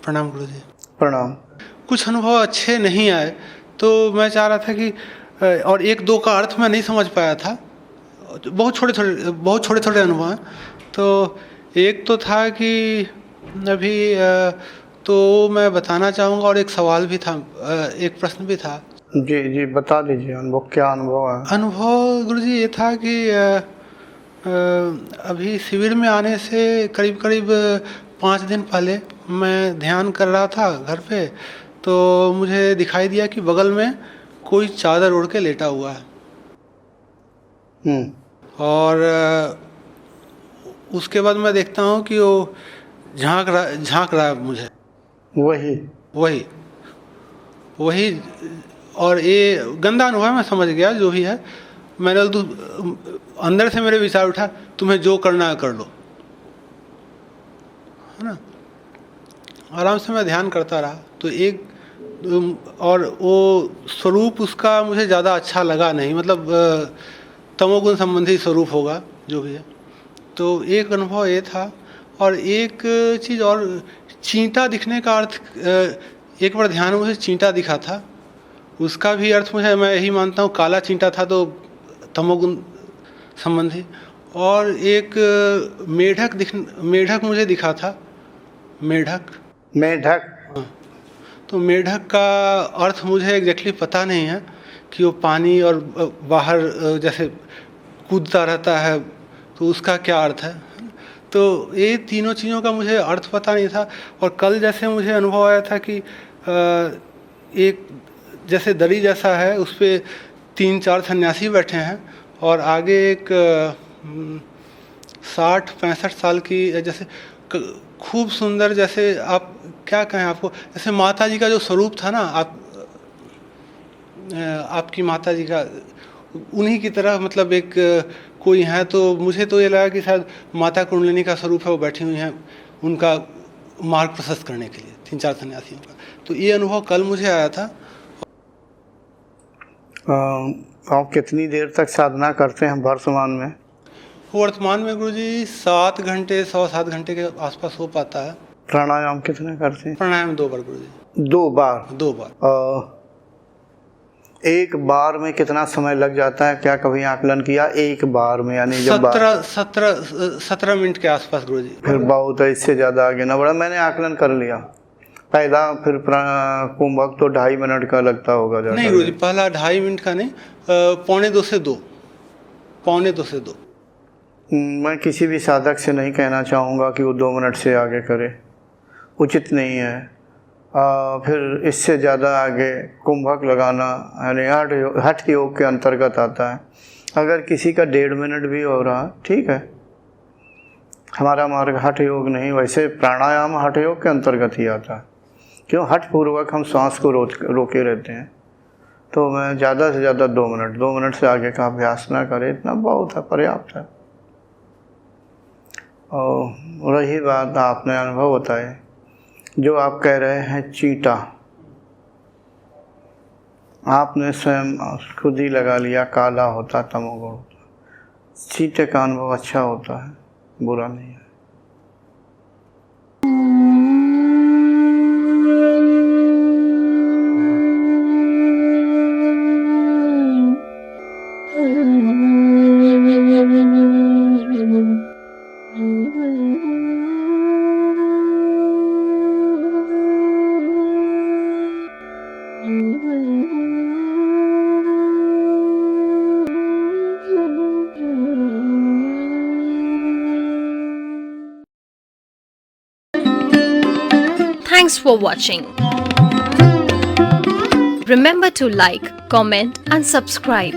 प्रणाम गुरु जी। प्रणाम। कुछ अनुभव अच्छे नहीं आए, तो मैं चाह रहा था कि और एक दो का अर्थ मैं नहीं समझ पाया था। बहुत छोटे छोटे अनुभव हैं। तो एक तो था कि अभी तो मैं बताना चाहूँगा, और एक सवाल भी था, एक प्रश्न भी था। जी जी, बता दीजिए अनुभव, क्या अनुभव है? अनुभव गुरु जी ये था कि अभी शिविर में आने से करीब करीब 5 दिन पहले मैं ध्यान कर रहा था घर पे, तो मुझे दिखाई दिया कि बगल में कोई चादर ओढ़ के लेटा हुआ है। और उसके बाद मैं देखता हूँ कि वो झांक रहा है मुझे। वही और ये गंदा अनुभव है, मैं समझ गया जो भी है। मैंने अंदर से मेरे विचार उठा, तुम्हें जो करना है कर लो, है ना। आराम से मैं ध्यान करता रहा, तो और वो स्वरूप उसका मुझे ज़्यादा अच्छा लगा नहीं, मतलब तमोगुण संबंधी स्वरूप होगा जो भी है। तो एक अनुभव ये था। और एक चीज़ और, चींटा दिखने का अर्थ, एक बार ध्यान में मुझे चींटा दिखा था, उसका भी अर्थ मुझे, मैं यही मानता हूँ, काला चींटा था तो तमोगुण संबंधी। और एक मेढक मुझे दिखा था। मेढक मेढक। तो मेढक का अर्थ मुझे एग्जैक्टली पता नहीं है कि वो पानी और बाहर जैसे कूदता रहता है, तो उसका क्या अर्थ है। तो ये तीनों चीज़ों का मुझे अर्थ पता नहीं था। और कल जैसे मुझे अनुभव आया था कि एक जैसे दरी जैसा है, उस पर 3-4 सन्यासी बैठे हैं, और आगे एक 60-65 साल की, जैसे खूब सुंदर, जैसे आप क्या कहें आपको, जैसे माता जी का जो स्वरूप था ना, आपकी माता जी का, उन्हीं की तरह, मतलब एक कोई है। तो मुझे तो ये लगा कि शायद माता कुंडलिनी का स्वरूप है, वो बैठी हुई हैं उनका मार्ग प्रशस्त करने के लिए, 3-4 सन्यासियों का। तो ये अनुभव कल मुझे आया था। आप कितनी देर तक साधना करते हैं वर्तमान में? वर्तमान में गुरुजी 7 घंटे, 7 घंटे के आसपास हो पाता है। प्राणायाम कितने करते हैं? प्राणायाम 2 बार गुरुजी। 2 बार? 2 बार। एक बार में कितना समय लग जाता है, क्या कभी आकलन किया? एक बार में यानी जब 17 मिनट के आसपास गुरुजी। फिर बहुत है, इससे ज़्यादा आगे ना बढ़ा। मैंने आकलन कर लिया पहला, फिर कुंभक तो 2.5 मिनट का लगता होगा। नहीं गुरुजी, पहला 2.5 मिनट का नहीं, 1.25 से 2। 1.25 से 2। मैं किसी भी साधक से नहीं कहना चाहूँगा कि वो 2 मिनट से आगे करे, उचित नहीं है। फिर इससे ज़्यादा आगे कुंभक लगाना यानी हठ योग के अंतर्गत आता है। अगर किसी का 1.5 मिनट भी हो रहा, ठीक है, हमारा मार्ग हठ योग नहीं, वैसे प्राणायाम हठ योग के अंतर्गत ही आता है। क्यों? हठ पूर्वक हम श्वास को रोके रहते हैं। तो मैं ज़्यादा से ज़्यादा 2 मिनट से आगे का अभ्यास ना करें, इतना बहुत है, पर्याप्त है। और रही बात, आपने अनुभव बताए, जो आप कह रहे हैं चींटा, आपने स्वयं खुद ही लगा लिया, काला होता तमोगुण होता। चींटे का अनुभव अच्छा होता है, बुरा नहीं है। Thanks for watching. Remember to like, comment and subscribe.